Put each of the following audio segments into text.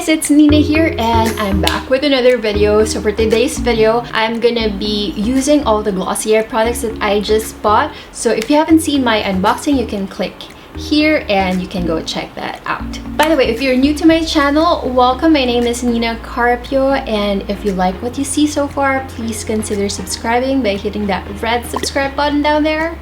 guys, it's Nina here and I'm back with another video. So for today's video, I'm gonna be using all the Glossier products that I just bought. So if you haven't seen my unboxing, you can click here and you can go check that out. By the way, if you're new to my channel, welcome. My name is Nina Carpio, and if you like what you see so far, please consider subscribing by hitting that red subscribe button down there.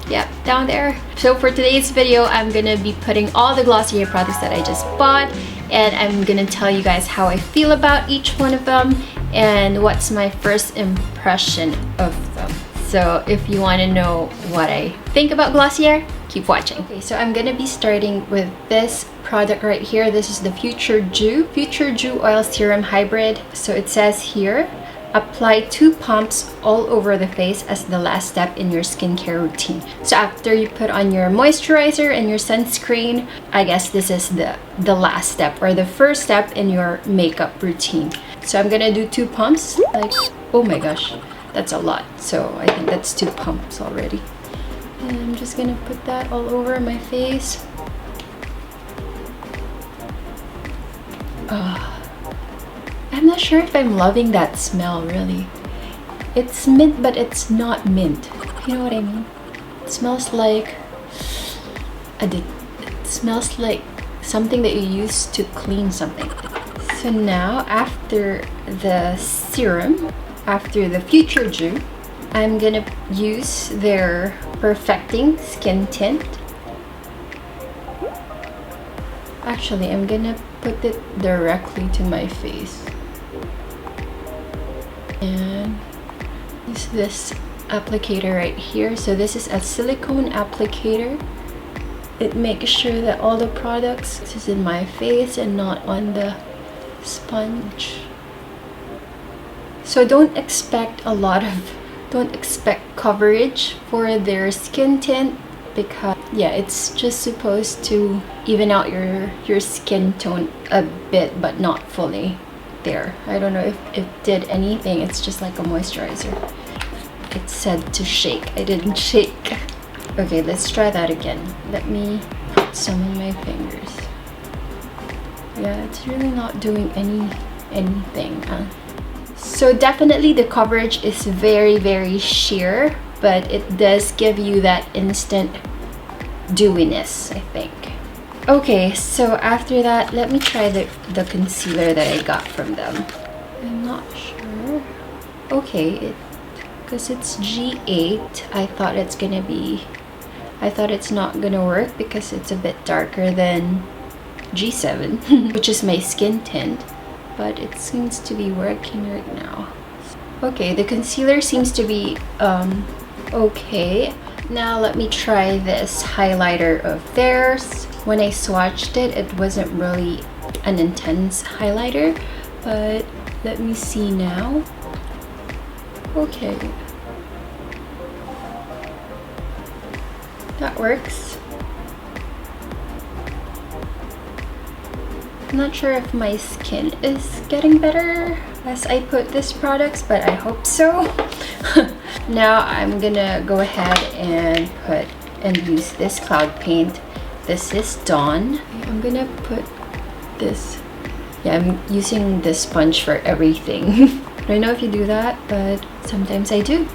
Yep, down there. So for today's video, I'm gonna be putting all the Glossier products that I just bought, and I'm gonna tell you guys how I feel about each one of them and what's my first impression of them. So if you want to know what I think about Glossier, keep watching. Okay, so I'm gonna be starting with this product right here. This is the Futuredew Oil Serum Hybrid. So it says here, apply 2 pumps all over the face as the last step in your skincare routine. So after you put on your moisturizer and your sunscreen, I guess this is the last step or the first step in your makeup routine. So I'm gonna do 2 pumps. Like, oh my gosh, that's a lot. So I think that's 2 pumps already. And I'm just gonna put that all over my face. I'm not sure if I'm loving that smell, really. It's mint, but it's not mint. You know what I mean? It smells like it smells like something that you use to clean something. So now, after the serum, after the Futuredew, I'm gonna use their Perfecting Skin Tint. Actually, I'm gonna put it directly to my face. And use this applicator right here. So this is a silicone applicator. It makes sure that all the products is in my face and not on the sponge. So don't expect coverage for their skin tint, because yeah, it's just supposed to even out your skin tone a bit, but not fully. There, I don't know if it did anything. It's just like a moisturizer. It said to shake. I didn't shake. Okay, let's try that again. Let me put some on my fingers. Yeah, it's really not doing anything. So definitely the coverage is very sheer, but it does give you that instant dewiness, I think. Okay, so after that, let me try the concealer that I got from them. I'm not sure. Okay, because it's G8, I thought it's not gonna work because it's a bit darker than G7, which is my skin tint, but it seems to be working right now. Okay, the concealer seems to be okay. Now let me try this highlighter of theirs. When I swatched it, it wasn't really an intense highlighter, but let me see now. Okay, that works. I'm not sure if my skin is getting better as I put this products, but I hope so. Now I'm gonna go ahead and use this cloud paint. This is Dawn. I'm gonna put this. Yeah, I'm using this sponge for everything. I don't know if you do that, but sometimes I do.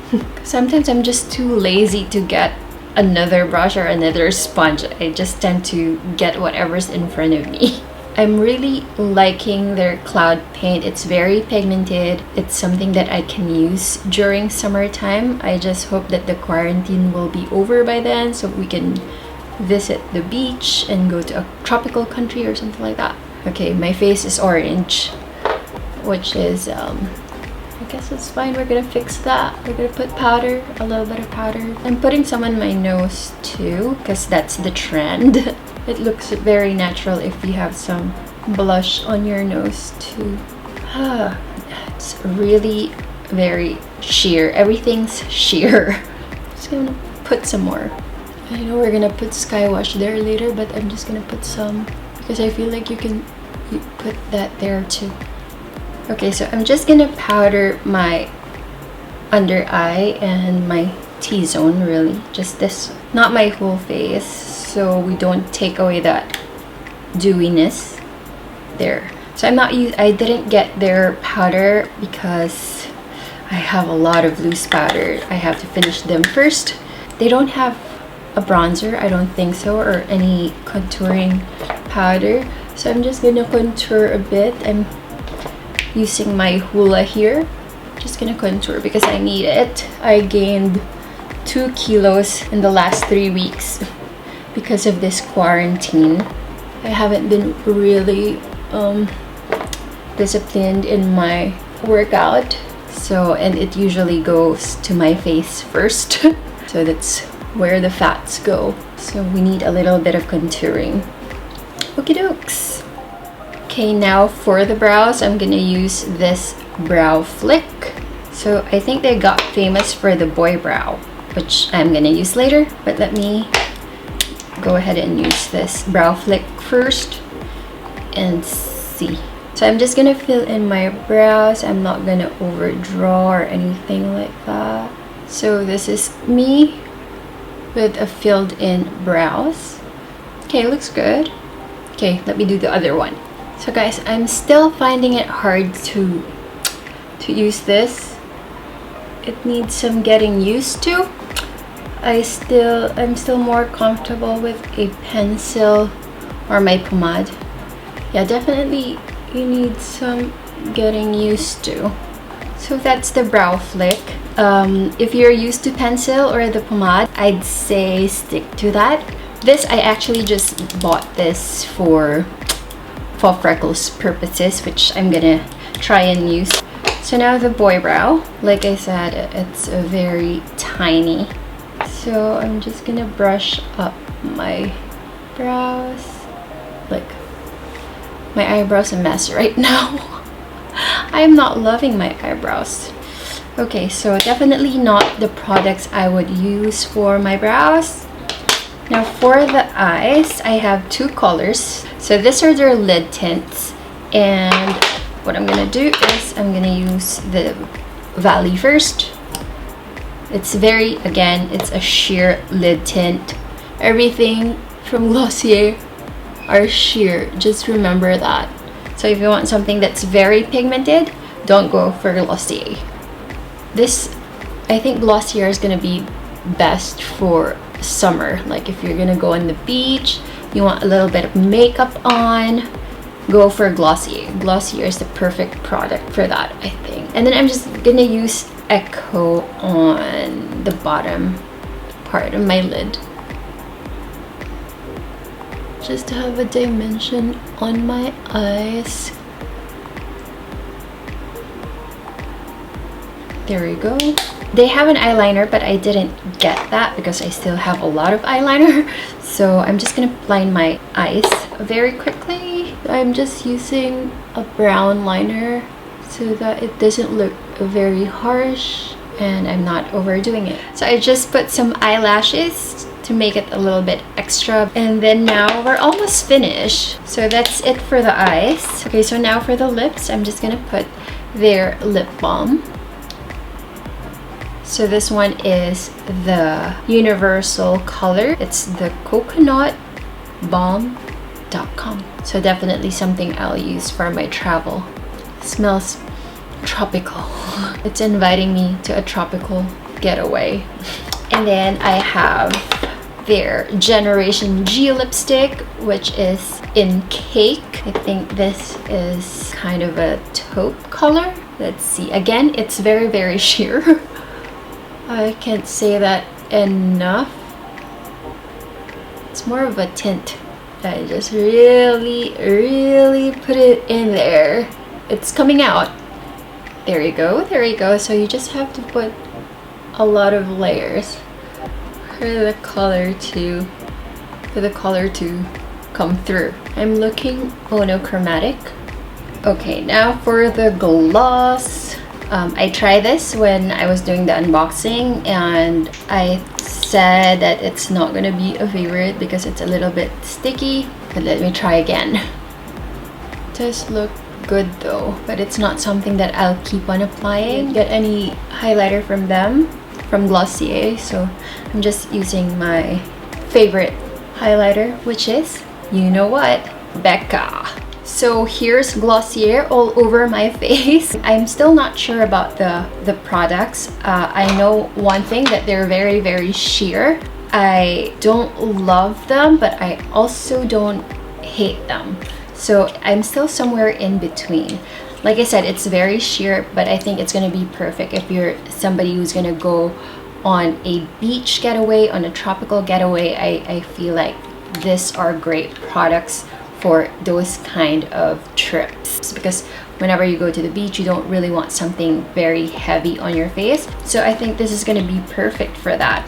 Sometimes I'm just too lazy to get another brush or another sponge. I just tend to get whatever's in front of me. I'm really liking their cloud paint. It's very pigmented. It's something that I can use during summertime. I just hope that the quarantine will be over by then so we can visit the beach and go to a tropical country or something like that. Okay, my face is orange, which is I guess it's fine. We're gonna fix that. We're gonna put powder, a little bit of powder. I'm putting some on my nose too, because that's the trend. It looks very natural if you have some blush on your nose too. It's really very sheer. Everything's sheer. Just gonna put some more. I know we're gonna put Skywash there later, but I'm just gonna put some because I feel like you put that there too. Okay, so I'm just gonna powder my under eye and my T-zone, really. Just this, not my whole face, so we don't take away that dewiness there. So I didn't get their powder because I have a lot of loose powder. I have to finish them first. They don't have a bronzer, I don't think so, or any contouring powder. So I'm just gonna contour a bit. I'm using my Hoola here. Just gonna contour because I need it. I gained 2 kilos in the last 3 weeks because of this quarantine. I haven't been really disciplined in my workout. So, and it usually goes to my face first. So that's where the fats go. So we need a little bit of contouring. Okie dokes. Okay, now for the brows, I'm gonna use this Brow Flick. So I think they got famous for the boy brow, which I'm gonna use later, but let me go ahead and use this Brow Flick first and see. So I'm just gonna fill in my brows. I'm not gonna overdraw or anything like that. So this is me with a filled in brows. Okay, looks good. Okay, let me do the other one. So guys, I'm still finding it hard to use this. It needs some getting used to. I'm still more comfortable with a pencil or my pomade. Yeah, definitely you need some getting used to. So that's the Brow Flick. If you're used to pencil or the pomade, I'd say stick to that. This, I actually just bought this for freckles purposes, which I'm gonna try and use. So now the boy brow, like I said, it's a very tiny. So I'm just gonna brush up my brows. Like, my eyebrows a mess right now. I'm not loving my eyebrows. Okay, so definitely not the products I would use for my brows. Now for the eyes, I have 2 colors. So these are their lid tints, and what I'm gonna do is I'm gonna use the Valley first. It's it's a sheer lid tint. Everything from Glossier are sheer, just remember that. So if you want something that's very pigmented, don't go for Glossier. This, I think Glossier is gonna be best for summer. Like if you're gonna go on the beach, you want a little bit of makeup on, go for Glossier. Glossier is the perfect product for that, I think. And then I'm just gonna use Echo on the bottom part of my lid, just to have a dimension on my eyes. There we go. They have an eyeliner, but I didn't get that because I still have a lot of eyeliner. So I'm just gonna line my eyes very quickly. I'm just using a brown liner so that it doesn't look very harsh and I'm not overdoing it. So I just put some eyelashes to make it a little bit extra, and then now we're almost finished. So that's it for the eyes. Okay, so now for the lips, I'm just gonna put their lip balm. So this one is the universal color. It's the Coconut Balm Dotcom. So definitely something I'll use for my travel. Smells tropical. It's inviting me to a tropical getaway. And then I have their Generation G lipstick, which is in Cake. I think this is kind of a taupe color. Let's see. Again, it's very, very sheer. I can't say that enough. It's more of a tint. I just really put it in there. It's coming out. There you go, there you go. So you just have to put a lot of layers for the color to come through. I'm looking monochromatic. Okay, now for the gloss. I tried this when I was doing the unboxing and I said that it's not gonna be a favorite because it's a little bit sticky, but let me try again. It does look good though, but it's not something that I'll keep on applying. Get any highlighter from them, from Glossier, so I'm just using my favorite highlighter, which is, you know what, Becca. So here's Glossier all over my face. I'm still not sure about the products. I know one thing, that they're very sheer. I don't love them, but I also don't hate them. So I'm still somewhere in between. Like I said, it's very sheer, but I think it's gonna be perfect if you're somebody who's gonna go on a beach getaway, on a tropical getaway. I feel like these are great products for those kind of trips, because whenever you go to the beach, you don't really want something very heavy on your face. So I think this is going to be perfect for that.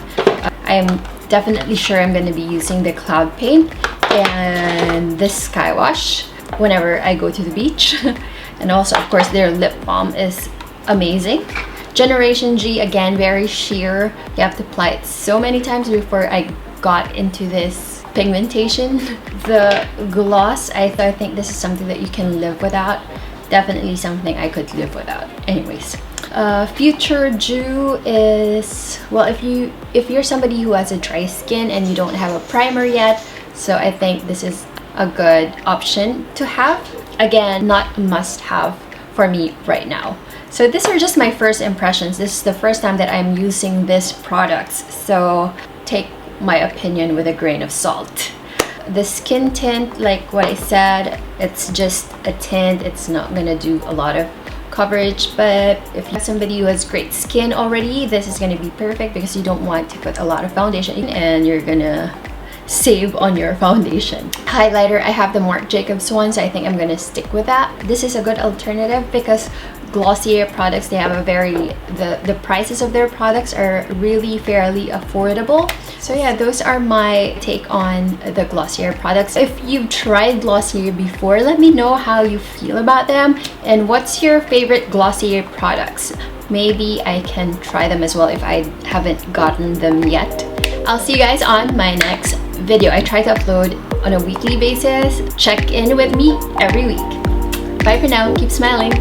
I'm definitely sure I'm going to be using the cloud paint and this Skywash whenever I go to the beach. And also, of course, their lip balm is amazing. Generation G, again, very sheer. You have to apply it so many times before I got into this pigmentation. The gloss, I think this is something that you can live without. Definitely something I could live without. Anyways, Futuredew is, well, if you're somebody who has a dry skin and you don't have a primer yet, so I think this is a good option to have. Again, not a must-have for me right now. So these are just my first impressions. This is the first time that I'm using these products, so take my opinion with a grain of salt. The skin tint, like what I said, it's just a tint. It's not gonna do a lot of coverage, but if you have somebody who has great skin already, this is gonna be perfect, because you don't want to put a lot of foundation and you're gonna save on your foundation. Highlighter, I have the Marc Jacobs one, so I think I'm gonna stick with that. This is a good alternative because Glossier products, they have a the prices of their products are really fairly affordable. So yeah, those are my take on the Glossier products. If you've tried Glossier before, let me know how you feel about them and what's your favorite Glossier products. Maybe I can try them as well if I haven't gotten them yet. I'll see you guys on my next video. I try to upload on a weekly basis. Check in with me every week. Bye for now. Keep smiling.